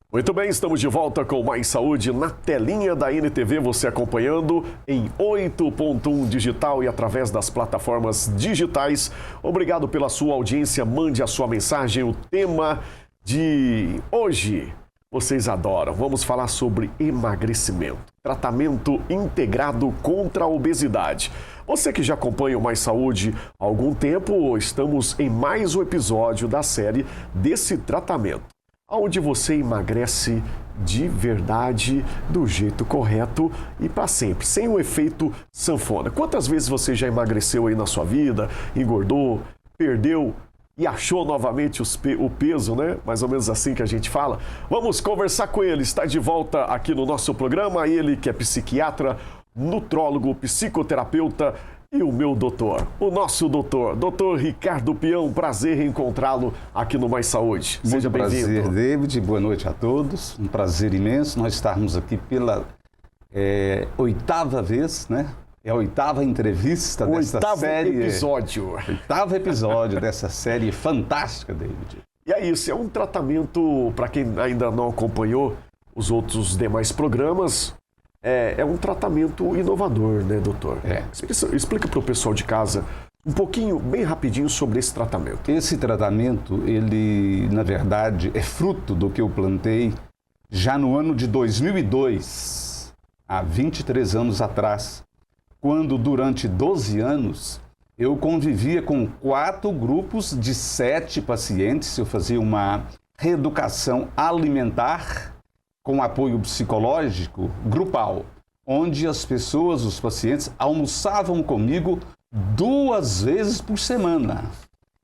Muito bem, estamos de volta com Mais Saúde na telinha da NTV, você acompanhando em 8.1 digital e através das plataformas digitais. Obrigado pela sua audiência, mande a sua mensagem. O tema de hoje, vocês adoram, vamos falar sobre emagrecimento, tratamento integrado contra a obesidade. Você que já acompanha o Mais Saúde há algum tempo, estamos em mais um episódio da série desse tratamento, onde você emagrece de verdade, do jeito correto e para sempre, sem o efeito sanfona. Quantas vezes você já emagreceu aí na sua vida, engordou, perdeu e achou novamente o peso, né? Mais ou menos assim que a gente fala. Vamos conversar com ele, está de volta aqui no nosso programa, ele que é psiquiatra, nutrólogo, psicoterapeuta e o meu doutor, o nosso doutor Ricardo Peão. Prazer reencontrá-lo aqui no Mais Saúde. Seja bem-vindo. Prazer, David. Boa noite a todos. Um prazer imenso nós estarmos aqui pela 8ª vez, né? É a 8ª entrevista dessa série. Oitavo episódio dessa série fantástica, David. E é isso, é um tratamento, para quem ainda não acompanhou os outros demais programas, é um tratamento inovador, né, doutor? Explica para o pessoal de casa um pouquinho, bem rapidinho, sobre esse tratamento. Esse tratamento, ele, na verdade, é fruto do que eu plantei já no ano de 2002, há 23 anos atrás, quando durante 12 anos eu convivia com 4 grupos de 7 pacientes. Eu fazia uma reeducação alimentar com apoio psicológico grupal, onde as pessoas, os pacientes, almoçavam comigo 2 vezes por semana.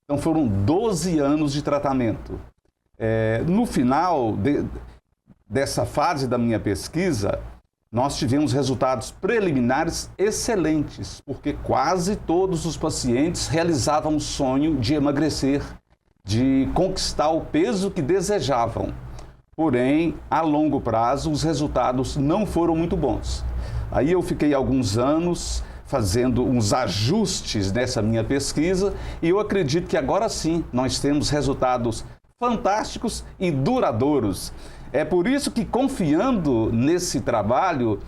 Então foram 12 anos de tratamento. No final dessa fase da minha pesquisa, nós tivemos resultados preliminares excelentes, porque quase todos os pacientes realizavam o sonho de emagrecer, de conquistar o peso que desejavam. Porém, a longo prazo, os resultados não foram muito bons. Aí eu fiquei alguns anos fazendo uns ajustes nessa minha pesquisa e eu acredito que agora sim nós temos resultados fantásticos e duradouros. É por isso que, confiando nesse trabalho,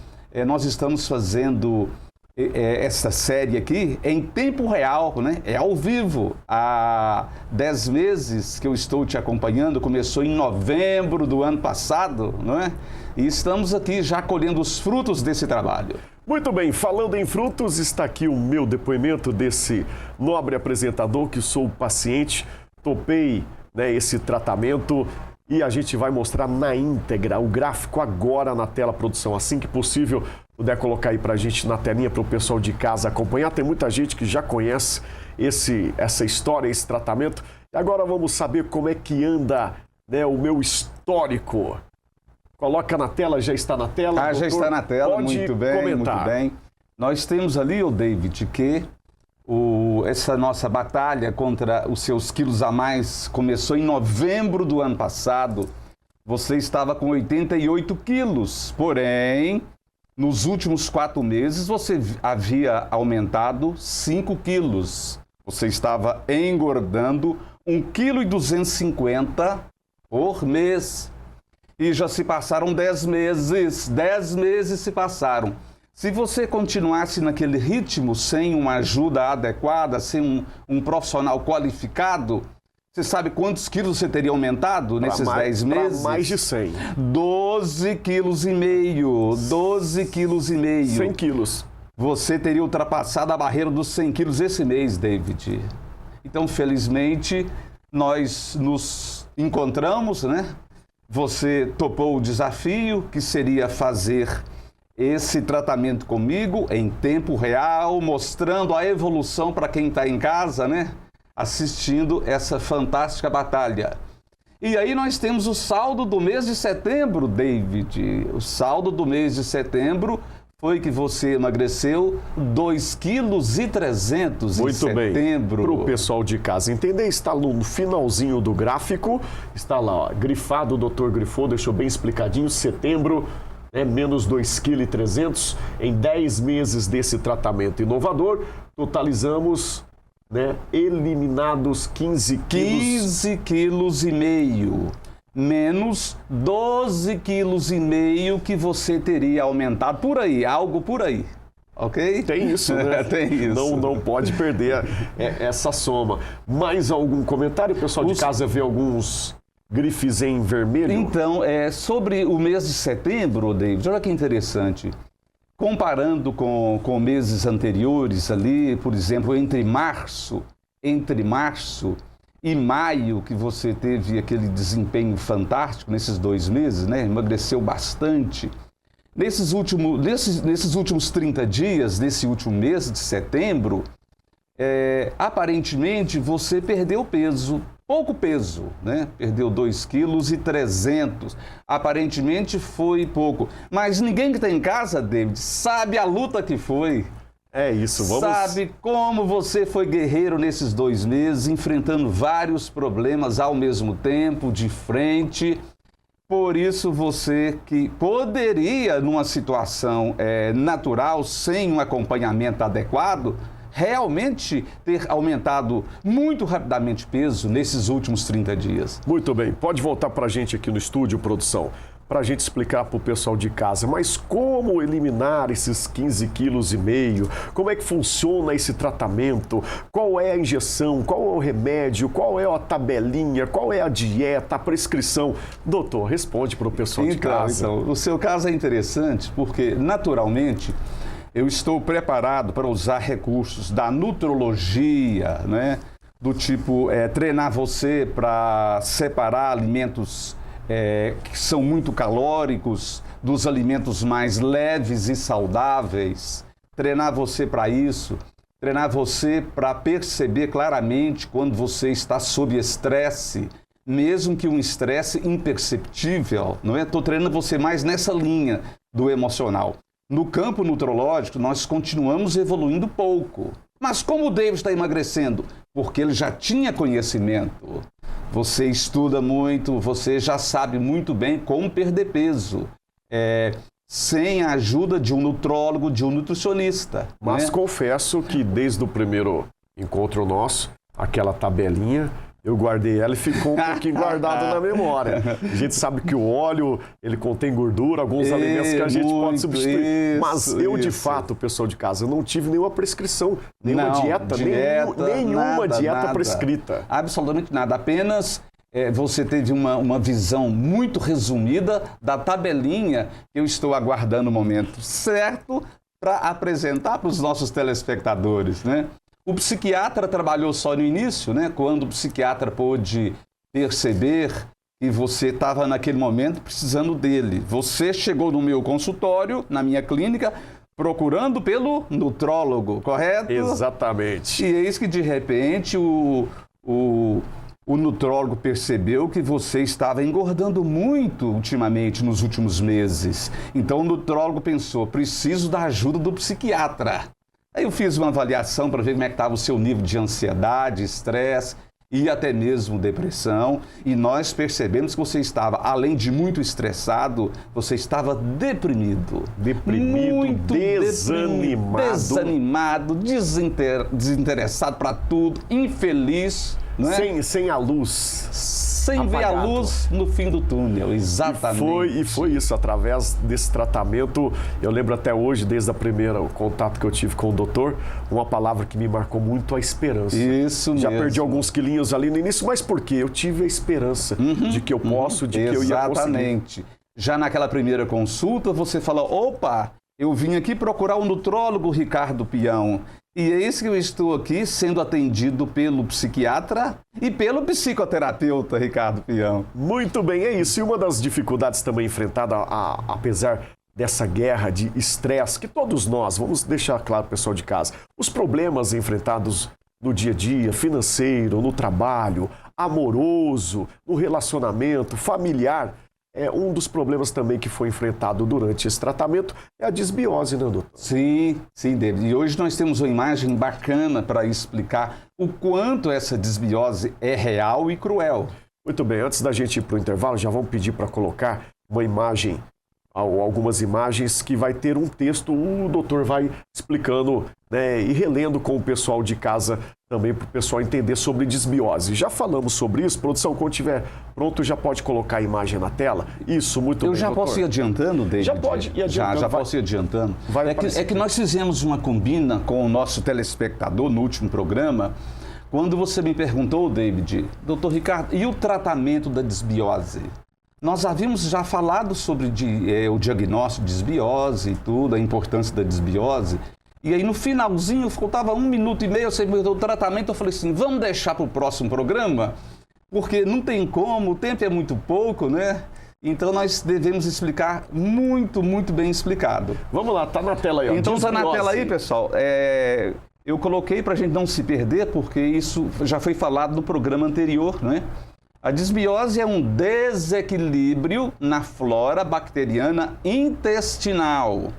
nós estamos fazendo essa série aqui em tempo real, né? É ao vivo. Há 10 meses que eu estou te acompanhando, começou em novembro do ano passado, não é? E estamos aqui já colhendo os frutos desse trabalho. Muito bem, falando em frutos, está aqui o meu depoimento desse nobre apresentador, que sou paciente, topei, né, esse tratamento. E a gente vai mostrar na íntegra o gráfico agora na tela, produção. Assim que possível, puder colocar aí pra gente na telinha para o pessoal de casa acompanhar. Tem muita gente que já conhece essa história, esse tratamento. E agora vamos saber como é que anda, né, o meu histórico. Coloca na tela, já está na tela. Doutor, já está na tela, muito bem, comentar. Muito bem. Nós temos ali, David, que essa nossa batalha contra os seus quilos a mais começou em novembro do ano passado. Você estava com 88 quilos, porém, nos últimos 4 meses você havia aumentado 5 quilos. Você estava engordando 1,250 kg por mês. E já se passaram 10 meses. 10 meses se passaram. Se você continuasse naquele ritmo, sem uma ajuda adequada, sem um profissional qualificado, você sabe quantos quilos você teria aumentado nesses 10 meses? Mais de 100. 12,5 kg. 12,5 kg. 100 quilos. Você teria ultrapassado a barreira dos 100 quilos esse mês, David. Então, felizmente, nós nos encontramos, né? Você topou o desafio, que seria fazer esse tratamento comigo em tempo real, mostrando a evolução para quem está em casa, né? Assistindo essa fantástica batalha. E aí nós temos o saldo do mês de setembro, David. O saldo do mês de setembro foi que você emagreceu 2,3 kg em setembro. Para o pessoal de casa entender, está no finalzinho do gráfico, está lá, ó, grifado, o doutor grifou, deixou bem explicadinho, setembro, menos 2,3 kg. Em 10 meses desse tratamento inovador, totalizamos, né, eliminados 15 quilos. 15,5 kg. menos 12,5 quilos que você teria aumentado por aí, algo por aí. Ok? Tem isso, né? Tem isso. Não pode perder essa soma. Mais algum comentário? O pessoal de casa vê alguns grifes em vermelho? Então, sobre o mês de setembro, David, olha que interessante. Comparando com meses anteriores ali, por exemplo, entre março e maio, que você teve aquele desempenho fantástico nesses 2 meses, né? Emagreceu bastante. Nesses últimos 30 dias, nesse último mês de setembro, aparentemente você perdeu peso, pouco peso, né? Perdeu 2,3 kg. Aparentemente foi pouco. Mas ninguém que está em casa, David, sabe a luta que foi. É isso, vamos... Sabe como você foi guerreiro nesses 2 meses, enfrentando vários problemas ao mesmo tempo, de frente. Por isso, você que poderia, numa situação natural, sem um acompanhamento adequado, realmente ter aumentado muito rapidamente peso nesses últimos 30 dias. Muito bem, pode voltar para a gente aqui no estúdio, produção, para a gente explicar para o pessoal de casa, mas como eliminar esses 15,5 kg? Como é que funciona esse tratamento? Qual é a injeção? Qual é o remédio? Qual é a tabelinha? Qual é a dieta, a prescrição? Doutor, responde para o pessoal de casa. Então, o seu caso é interessante porque, naturalmente, eu estou preparado para usar recursos da nutrologia, né? Do tipo, treinar você para separar alimentos que são muito calóricos dos alimentos mais leves e saudáveis, treinar você para isso, treinar você para perceber claramente quando você está sob estresse, mesmo que um estresse imperceptível, não é? Estou treinando você mais nessa linha do emocional. No campo nutrológico, nós continuamos evoluindo pouco. Mas como o David está emagrecendo? Porque ele já tinha conhecimento. Você estuda muito, você já sabe muito bem como perder peso. Sem a ajuda de um nutrólogo, de um nutricionista. Mas né? confesso que desde o primeiro encontro nosso, aquela tabelinha, eu guardei ela e ficou um pouquinho guardado na memória. A gente sabe que o óleo, ele contém gordura, alguns alimentos que a gente pode substituir. Mas eu, de fato, pessoal de casa, eu não tive nenhuma prescrição, nenhuma dieta nenhuma dieta prescrita. Absolutamente nada. Apenas você teve uma visão muito resumida da tabelinha que eu estou aguardando o momento certo para apresentar para os nossos telespectadores, né? O psiquiatra trabalhou só no início, né? Quando o psiquiatra pôde perceber que você estava naquele momento precisando dele. Você chegou no meu consultório, na minha clínica, procurando pelo nutrólogo, correto? Exatamente. E eis que, de repente, o nutrólogo percebeu que você estava engordando muito ultimamente, nos últimos meses. Então, o nutrólogo pensou, preciso da ajuda do psiquiatra. Aí eu fiz uma avaliação para ver como é que estava o seu nível de ansiedade, estresse e até mesmo depressão. E nós percebemos que você estava, além de muito estressado, você estava deprimido. Muito desanimado, desinteressado para tudo, infeliz. Não é? Sem a luz. Sem ver a luz no fim do túnel, exatamente. E foi isso, através desse tratamento, eu lembro até hoje, desde o primeiro contato que eu tive com o doutor, uma palavra que me marcou muito, a esperança. Isso mesmo. Já perdi alguns quilinhos ali no início, mas por quê? Eu tive a esperança de que eu posso, de que eu ia conseguir. Exatamente. Já naquela primeira consulta, você fala, opa, eu vim aqui procurar o nutrólogo Ricardo Peão. E é isso que eu estou aqui sendo atendido pelo psiquiatra e pelo psicoterapeuta Ricardo Peão. Muito bem, é isso. E uma das dificuldades também enfrentada, apesar dessa guerra de estresse, que todos nós, vamos deixar claro, pessoal de casa, os problemas enfrentados no dia a dia, financeiro, no trabalho, amoroso, no relacionamento, familiar, um dos problemas também que foi enfrentado durante esse tratamento é a desbiose, né, doutor? Sim, David. E hoje nós temos uma imagem bacana para explicar o quanto essa desbiose é real e cruel. Muito bem, antes da gente ir para o intervalo, já vamos pedir para colocar uma imagem, algumas imagens que vai ter um texto, o doutor vai explicando, né, e relendo com o pessoal de casa também para o pessoal entender sobre desbiose. Já falamos sobre isso. Produção, quando estiver pronto, já pode colocar a imagem na tela. Isso, muito bem, Eu já doutor. posso ir adiantando, David? Já pode ir adiantando. Já posso ir adiantando. Vai É que nós fizemos uma combina com o nosso telespectador no último programa, quando você me perguntou, David, doutor Ricardo, e o tratamento da desbiose? Nós havíamos já falado sobre o diagnóstico de desbiose e tudo, a importância da desbiose. E aí no finalzinho, faltava 1 minuto e meio, você me perguntou o tratamento, eu falei assim, vamos deixar para o próximo programa? Porque não tem como, o tempo é muito pouco, né? Então nós devemos explicar muito, muito bem explicado. Vamos lá, tá na tela aí. Ó. Então tá na Desbiose. tela aí, pessoal. Eu coloquei para a gente não se perder, porque isso já foi falado no programa anterior, né? A desbiose é um desequilíbrio na flora bacteriana intestinal,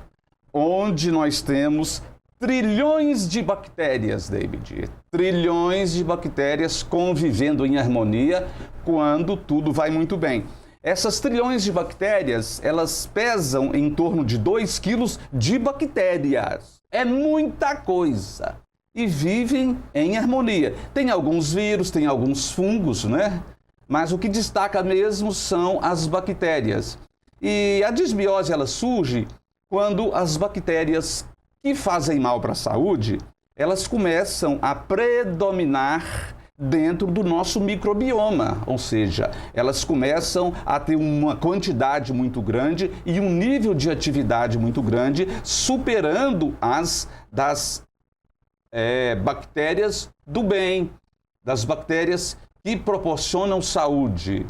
onde nós temos trilhões de bactérias, David. Trilhões de bactérias convivendo em harmonia quando tudo vai muito bem. Essas trilhões de bactérias, elas pesam em torno de 2 quilos de bactérias. É muita coisa. E vivem em harmonia. Tem alguns vírus, tem alguns fungos, né? Mas o que destaca mesmo são as bactérias. E a desbiose, ela surge quando as bactérias que fazem mal para a saúde, elas começam a predominar dentro do nosso microbioma, ou seja, elas começam a ter uma quantidade muito grande e um nível de atividade muito grande, superando as das bactérias do bem, das bactérias que proporcionam saúde.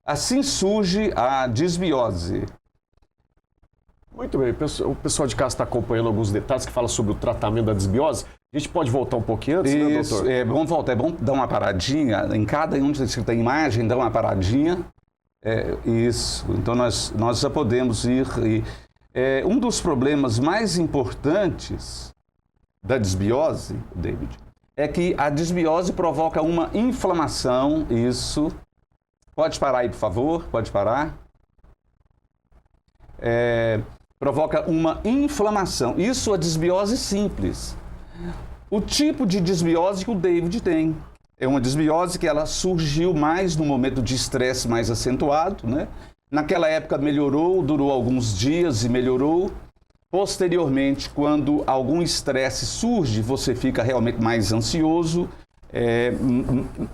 Assim surge a desbiose. Muito bem, o pessoal de casa está acompanhando alguns detalhes que falam sobre o tratamento da desbiose. A gente pode voltar um pouquinho antes, né, Isso, doutor? vamos voltar, é bom dar uma paradinha, em cada um que está imagem, dá uma paradinha. Isso, então nós já podemos ir. Um dos problemas mais importantes da desbiose, David, é que a desbiose provoca uma inflamação, isso. Pode parar aí, por favor, pode parar. Provoca uma inflamação. Isso é desbiose simples. O tipo de desbiose que o David tem é uma desbiose que ela surgiu mais no momento de estresse mais acentuado, né? Naquela época melhorou, durou alguns dias e melhorou. Posteriormente, quando algum estresse surge, você fica realmente mais ansioso,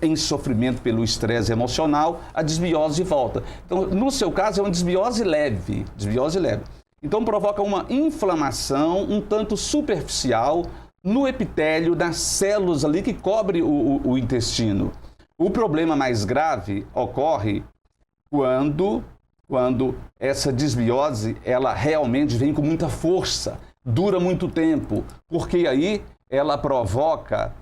em sofrimento pelo estresse emocional, a desbiose volta. Então, no seu caso, é uma desbiose leve. Então, provoca uma inflamação um tanto superficial no epitélio das células ali que cobre o intestino. O problema mais grave ocorre quando essa desbiose ela realmente vem com muita força, dura muito tempo, porque aí ela provoca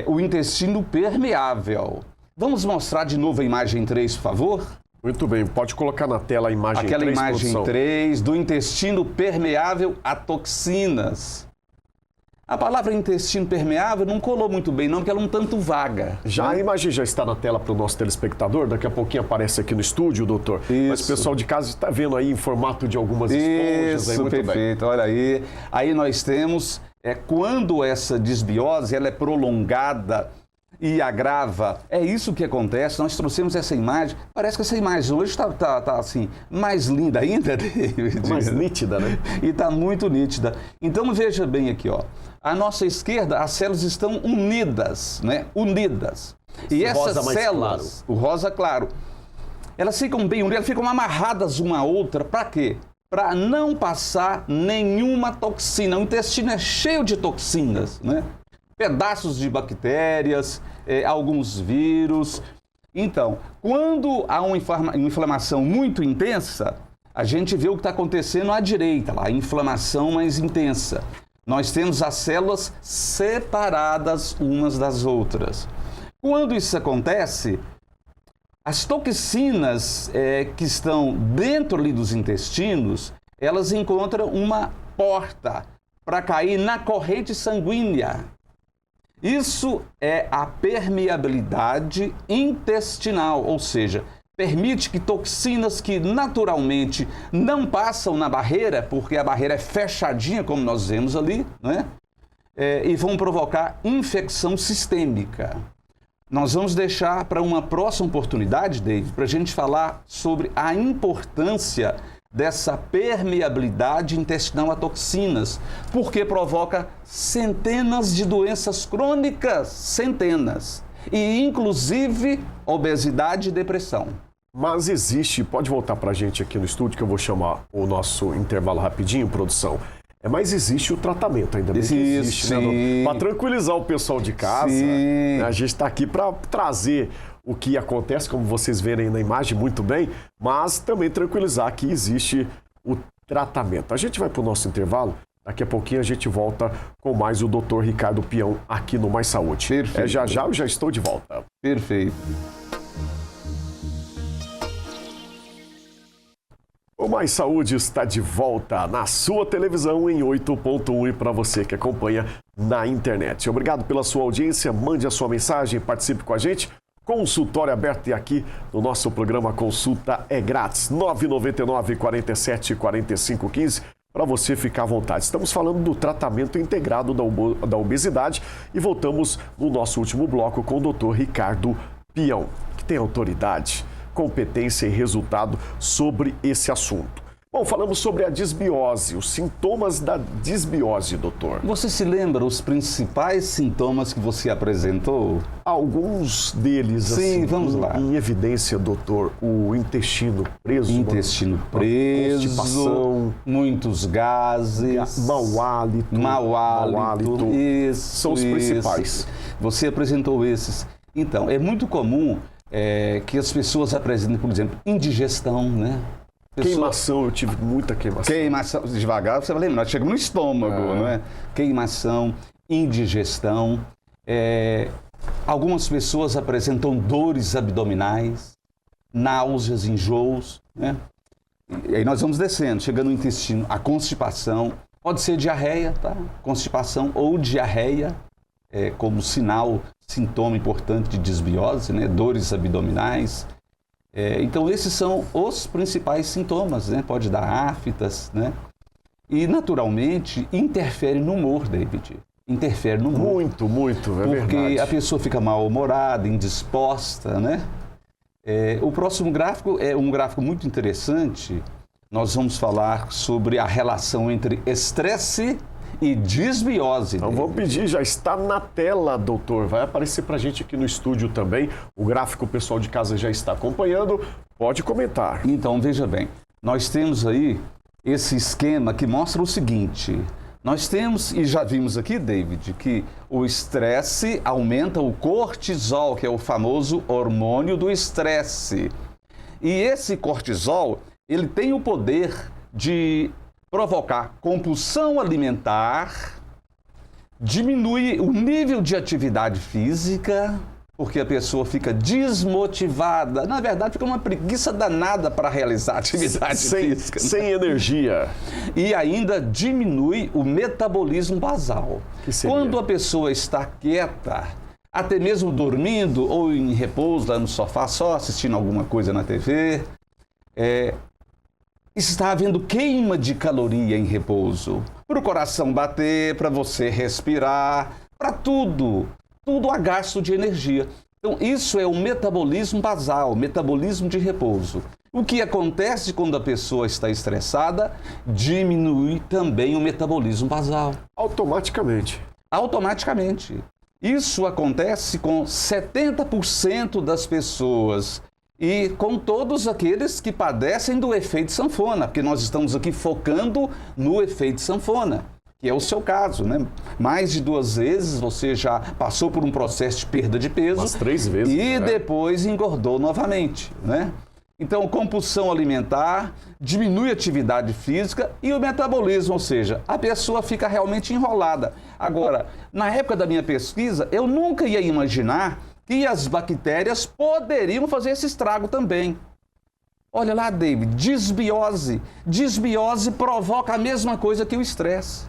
o intestino permeável. Vamos mostrar de novo a imagem 3, por favor? Muito bem, pode colocar na tela a imagem 3, Aquela imagem produção. 3 do intestino permeável a toxinas. A palavra intestino permeável não colou muito bem não, porque ela é um tanto vaga. Já a imagem já está na tela para o nosso telespectador, daqui a pouquinho aparece aqui no estúdio, doutor. Isso. Mas o pessoal de casa está vendo aí em formato de algumas esponjas. Aí, Isso, muito bem. perfeito, olha aí. Aí nós temos, quando essa desbiose ela é prolongada e agrava, é isso que acontece. Nós trouxemos essa imagem, parece que essa imagem hoje está assim, mais linda ainda, David. Mais nítida, né? E está muito nítida. Então veja bem aqui, ó. À nossa esquerda, as células estão unidas, né? Unidas. E essas rosa mais células, o rosa claro, elas ficam bem unidas, elas ficam amarradas uma à outra. Para quê? Para não passar nenhuma toxina. O intestino é cheio de toxinas, né? Pedaços de bactérias, alguns vírus. Então, quando há uma inflamação muito intensa, a gente vê o que está acontecendo à direita, lá, a inflamação mais intensa. Nós temos as células separadas umas das outras. Quando isso acontece, as toxinas que estão dentro ali dos intestinos, elas encontram uma porta para cair na corrente sanguínea. Isso é a permeabilidade intestinal, ou seja, permite que toxinas que naturalmente não passam na barreira, porque a barreira é fechadinha, como nós vemos ali, né? e vão provocar infecção sistêmica. Nós vamos deixar para uma próxima oportunidade, David, para a gente falar sobre a importância dessa permeabilidade intestinal a toxinas, porque provoca centenas de doenças crônicas, centenas, e inclusive obesidade e depressão. Mas existe, pode voltar para a gente aqui no estúdio que eu vou chamar o nosso intervalo rapidinho, produção. Mas existe o tratamento, ainda bem que existe, né? Para tranquilizar o pessoal de casa, né? A gente está aqui para trazer o que acontece, como vocês verem na imagem muito bem, mas também tranquilizar que existe o tratamento. A gente vai para o nosso intervalo, daqui a pouquinho a gente volta com mais o Dr. Ricardo Peão aqui no Mais Saúde. Perfeito. Já eu já estou de volta. Perfeito. O Mais Saúde está de volta na sua televisão em 8.1 e para você que acompanha na internet. Obrigado pela sua audiência, mande a sua mensagem, participe com a gente. Consultório aberto e aqui no nosso programa Consulta é grátis, 999 47 45 15, para você ficar à vontade. Estamos falando do tratamento integrado da obesidade e voltamos no nosso último bloco com o Dr. Ricardo Peão, que tem autoridade, competência e resultado sobre esse assunto. Bom, falamos sobre a disbiose, os sintomas da disbiose, doutor. Você se lembra os principais sintomas que você apresentou? Alguns deles, Sim, assim, vamos lá. Em evidência, doutor, o intestino preso. Intestino preso, constipação, muitos gases, mau hálito. Isso, são os principais. Você apresentou esses. Então, é muito comum que as pessoas apresentem, por exemplo, indigestão, né? Queimação, eu tive muita queimação. Queimação, devagar você vai lembrar, chega no estômago, não é? Queimação, indigestão. Algumas pessoas apresentam dores abdominais, náuseas, enjoos, né? E aí nós vamos descendo, chegando no intestino, a constipação, pode ser diarreia, tá? Constipação ou diarreia, como sintoma importante de disbiose, né? Dores abdominais. Então, esses são os principais sintomas, né? Pode dar aftas, né? E, naturalmente, interfere no humor, David. Interfere no humor. Muito, é verdade. Porque a pessoa fica mal-humorada, indisposta, né? O próximo gráfico é um gráfico muito interessante. Nós vamos falar sobre a relação entre estresse e disbiose. Então vamos pedir, já está na tela, doutor. Vai aparecer pra gente aqui no estúdio também. O gráfico o pessoal de casa já está acompanhando. Pode comentar. Então, veja bem, nós temos aí esse esquema que mostra o seguinte. Nós temos, e já vimos aqui, David, que o estresse aumenta o cortisol, que é o famoso hormônio do estresse. E esse cortisol, ele tem o poder de provocar compulsão alimentar, diminui o nível de atividade física, porque a pessoa fica desmotivada. Na verdade, fica uma preguiça danada para realizar atividade física. Sem energia. E ainda diminui o metabolismo basal. Quando a pessoa está quieta, até mesmo dormindo ou em repouso lá no sofá, só assistindo alguma coisa na TV, está havendo queima de caloria em repouso. Para o coração bater, para você respirar, para tudo. Tudo há gasto de energia. Então, isso é o metabolismo basal, metabolismo de repouso. O que acontece quando a pessoa está estressada, diminui também o metabolismo basal. Automaticamente. Automaticamente. Isso acontece com 70% das pessoas. E com todos aqueles que padecem do efeito sanfona, porque nós estamos aqui focando no efeito sanfona, que é o seu caso, né? Mais de 2 vezes você já passou por um processo de perda de peso. Umas 3 vezes. E depois engordou novamente, né? Então, compulsão alimentar, diminui a atividade física e o metabolismo, ou seja, a pessoa fica realmente enrolada. Agora, na época da minha pesquisa, eu nunca ia imaginar que as bactérias poderiam fazer esse estrago também. Olha lá, David, disbiose. Disbiose provoca a mesma coisa que o estresse.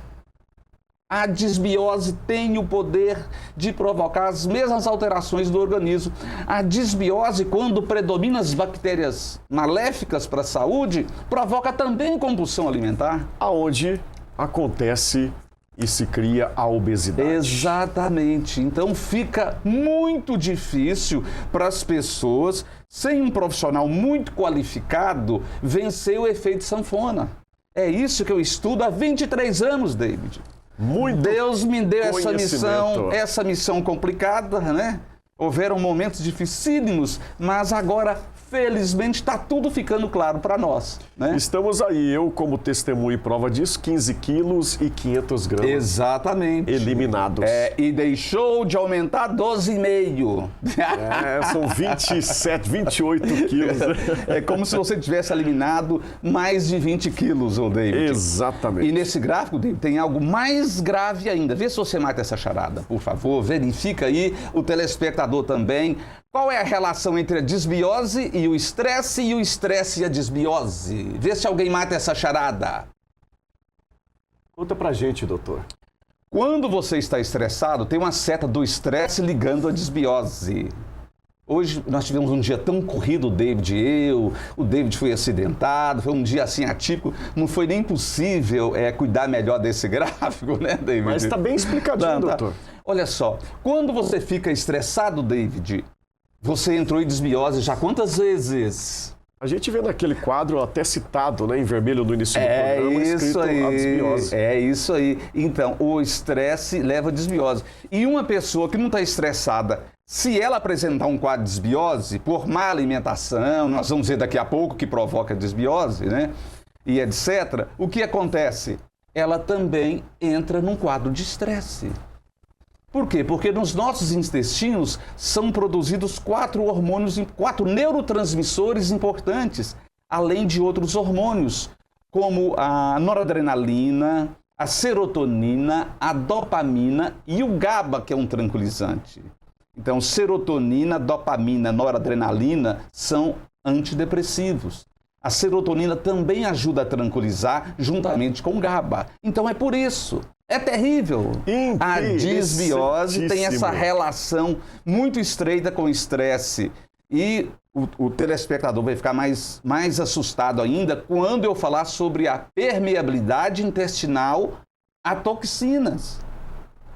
A disbiose tem o poder de provocar as mesmas alterações do organismo. A disbiose, quando predomina as bactérias maléficas para a saúde, provoca também compulsão alimentar. Aonde acontece E se cria a obesidade. Exatamente. Então fica muito difícil para as pessoas, sem um profissional muito qualificado, vencer o efeito sanfona. É isso que eu estudo há 23 anos, David. Muito Deus me deu conhecimento. essa missão complicada, né? Houveram momentos dificílimos, mas agora, felizmente, está tudo ficando claro para nós, né? Estamos aí, eu como testemunho e prova disso, 15 quilos e 500 gramas. Exatamente. Eliminados. E deixou de aumentar 12,5. São 27, 28 quilos. É como se você tivesse eliminado mais de 20 quilos, ô David. Exatamente. E nesse gráfico, David, tem algo mais grave ainda. Vê se você mata essa charada, por favor. Verifica aí, o telespectador também. Qual é a relação entre a desbiose e o estresse e a desbiose? Vê se alguém mata essa charada. Conta pra gente, doutor. Quando você está estressado, tem uma seta do estresse ligando a desbiose. Hoje nós tivemos um dia tão corrido, o David e eu. O David foi acidentado, foi um dia assim atípico. Não foi nem possível cuidar melhor desse gráfico, né, David? Mas está bem explicadinho, doutor. Olha só, quando você fica estressado, David, você entrou em desbiose já quantas vezes? A gente vê naquele quadro até citado, né, em vermelho no início do programa, escrito a desbiose. É isso aí. Então, o estresse leva a desbiose. E uma pessoa que não está estressada, se ela apresentar um quadro de desbiose, por má alimentação, nós vamos ver daqui a pouco que provoca desbiose, né? E etc., o que acontece? Ela também entra num quadro de estresse. Por quê? Porque nos nossos intestinos são produzidos 4 hormônios, 4 neurotransmissores importantes, além de outros hormônios, como a noradrenalina, a serotonina, a dopamina e o GABA, que é um tranquilizante. Então, serotonina, dopamina, noradrenalina são antidepressivos. A serotonina também ajuda a tranquilizar juntamente com o GABA. Então, é por isso. É terrível. A desbiose tem essa relação muito estreita com o estresse. E o telespectador vai ficar mais assustado ainda quando eu falar sobre a permeabilidade intestinal a toxinas.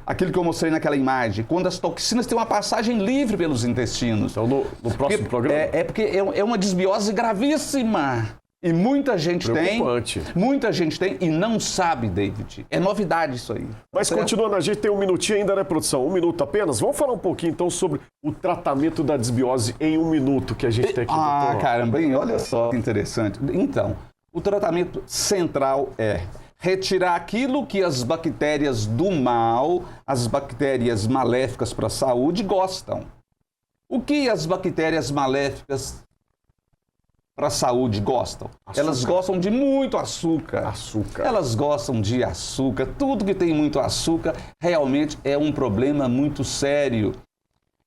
Aquilo que eu mostrei naquela imagem, quando as toxinas têm uma passagem livre pelos intestinos. Então, no próximo programa? Porque é uma desbiose gravíssima. E muita gente tem e não sabe, David. É novidade isso aí. Mas continuando, a gente tem um minutinho ainda, né, produção? 1 minuto apenas. Vamos falar um pouquinho, então, sobre o tratamento da desbiose em 1 minuto que a gente tem aqui, doutor. Caramba, hein? Olha só que interessante. Então, o tratamento central é retirar aquilo que as bactérias do mal, as bactérias maléficas para a saúde, gostam. O que as bactérias maléficas para a saúde gostam? Açúcar. Elas gostam de muito açúcar. Açúcar. Elas gostam de açúcar. Tudo que tem muito açúcar realmente é um problema muito sério.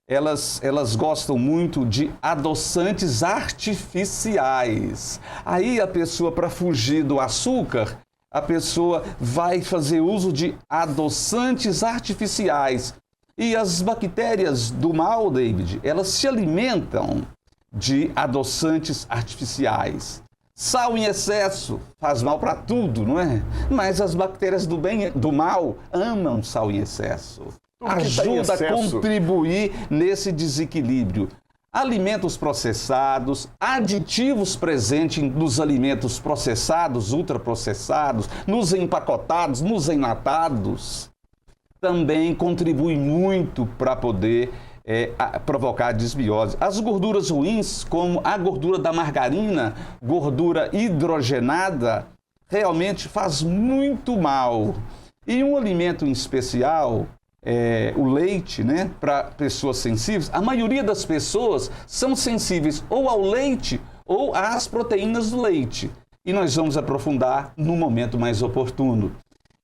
Elas gostam muito de adoçantes artificiais. Aí a pessoa, para fugir do açúcar, a pessoa vai fazer uso de adoçantes artificiais. E as bactérias do mal, David, elas se alimentam de adoçantes artificiais. Sal em excesso faz mal para tudo, não é? Mas as bactérias do mal amam sal em excesso. Ajuda a contribuir nesse desequilíbrio. Alimentos processados, aditivos presentes nos alimentos processados, ultraprocessados, nos empacotados, nos enlatados, também contribuem muito para poder provocar desbiose. As gorduras ruins, como a gordura da margarina, gordura hidrogenada, realmente faz muito mal. E um alimento em especial, o leite, né, para pessoas sensíveis, a maioria das pessoas são sensíveis ou ao leite ou às proteínas do leite. E nós vamos aprofundar no momento mais oportuno.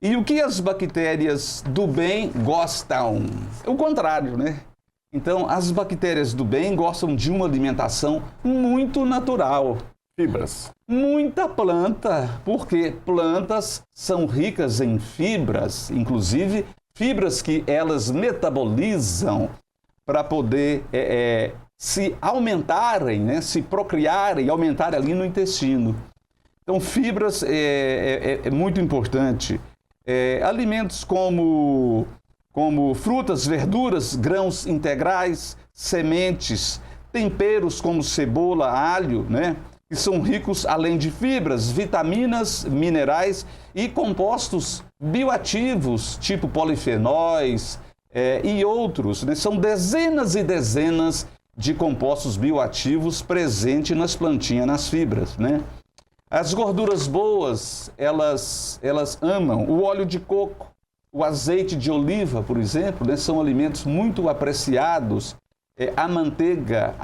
E o que as bactérias do bem gostam? É o contrário, né? Então, as bactérias do bem gostam de uma alimentação muito natural. Fibras. Muita planta, porque plantas são ricas em fibras, inclusive fibras que elas metabolizam para poder se aumentarem, né? Se procriarem, aumentarem ali no intestino. Então, fibras é muito importante. alimentos como frutas, verduras, grãos integrais, sementes, temperos como cebola, alho, né? Que são ricos, além de fibras, vitaminas, minerais e compostos bioativos, tipo polifenóis e outros, né? São dezenas e dezenas de compostos bioativos presentes nas plantinhas, nas fibras, né? As gorduras boas, elas amam. O óleo de coco, o azeite de oliva, por exemplo, né? São alimentos muito apreciados. A manteiga,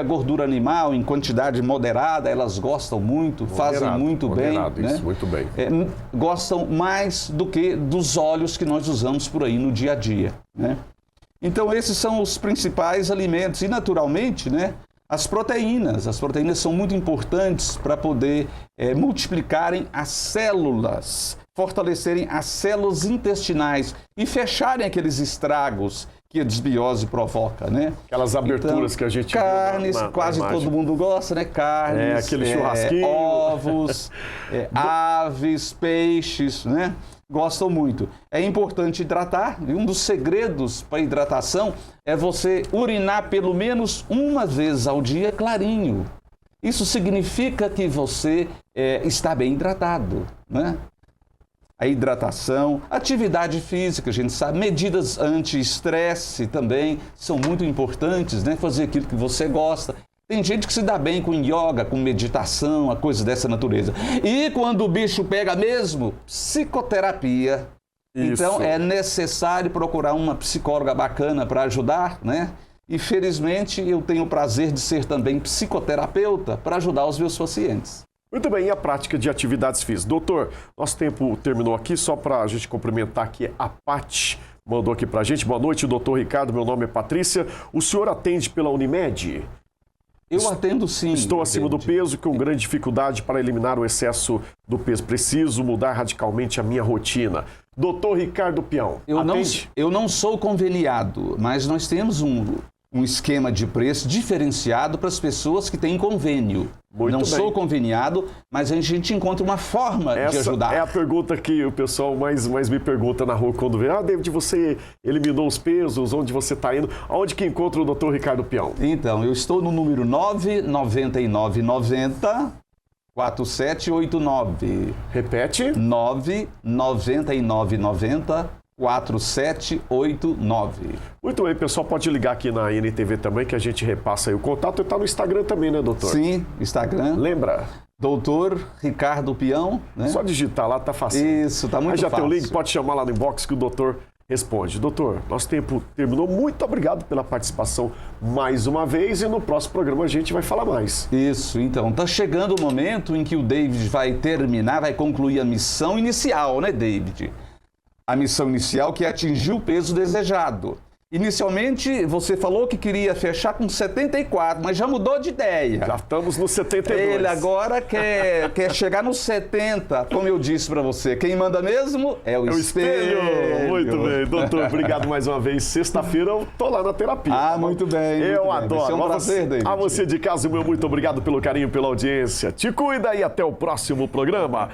gordura animal em quantidade moderada, elas gostam muito, fazem muito bem. Né? Isso, muito bem. Gostam mais do que dos óleos que nós usamos por aí no dia a dia. Né? Então, esses são os principais alimentos. E, naturalmente, né, as proteínas são muito importantes para poder multiplicarem as células, fortalecerem as células intestinais e fecharem aqueles estragos que a desbiose provoca, né? Aquelas aberturas então, que a gente carnes, quase todo mundo gosta, né? Carnes, aquele churrasquinho, ovos, aves, peixes, né? Gostam muito. É importante hidratar, e um dos segredos para a hidratação é você urinar pelo menos uma vez ao dia clarinho. Isso significa que você está bem hidratado, né? A hidratação, atividade física, a gente sabe, medidas anti-estresse também são muito importantes, né? Fazer aquilo que você gosta. Tem gente que se dá bem com yoga, com meditação, a coisa dessa natureza. E quando o bicho pega mesmo, psicoterapia. Isso. Então é necessário procurar uma psicóloga bacana para ajudar, né? E felizmente eu tenho o prazer de ser também psicoterapeuta para ajudar os meus pacientes. Muito bem, e a prática de atividades físicas? Doutor, nosso tempo terminou aqui, só para a gente cumprimentar aqui a Paty, mandou aqui para a gente. Boa noite, doutor Ricardo, meu nome é Patrícia. O senhor atende pela Unimed? Eu atendo sim. Estou acima do peso, com grande dificuldade para eliminar o excesso do peso. Preciso mudar radicalmente a minha rotina. Doutor Ricardo Peão, eu não sou conveniado, mas nós temos um esquema de preço diferenciado para as pessoas que têm convênio. Não sou conveniado, mas a gente encontra uma forma de ajudar. É a pergunta que o pessoal mais me pergunta na rua quando vê. David, você eliminou os pesos, onde você está indo? Aonde que encontra o doutor Ricardo Peão? Então, eu estou no número 99990 4789. Repete. 99990 4789. Muito bem, pessoal, pode ligar aqui na NTV também, que a gente repassa aí o contato. E está no Instagram também, né, doutor? Sim, Instagram. Lembra? Doutor Ricardo Peão, né? Só digitar lá, tá fácil. Isso, tá muito fácil. Aí já tem o link, pode chamar lá no inbox que o doutor responde. Doutor, nosso tempo terminou. Muito obrigado pela participação mais uma vez e no próximo programa a gente vai falar mais. Isso, então, tá chegando o momento em que o David vai concluir a missão inicial, né, David? A missão inicial que é atingir o peso desejado. Inicialmente, você falou que queria fechar com 74, mas já mudou de ideia. Já estamos no 72. Ele agora quer chegar no 70, como eu disse para você. Quem manda mesmo é o espelho. Muito bem. Doutor, obrigado mais uma vez. Sexta-feira eu tô lá na terapia. Muito bem. Eu adoro. Vai ser um prazer, David. A você de casa, meu muito obrigado pelo carinho, pela audiência. Te cuida e até o próximo programa.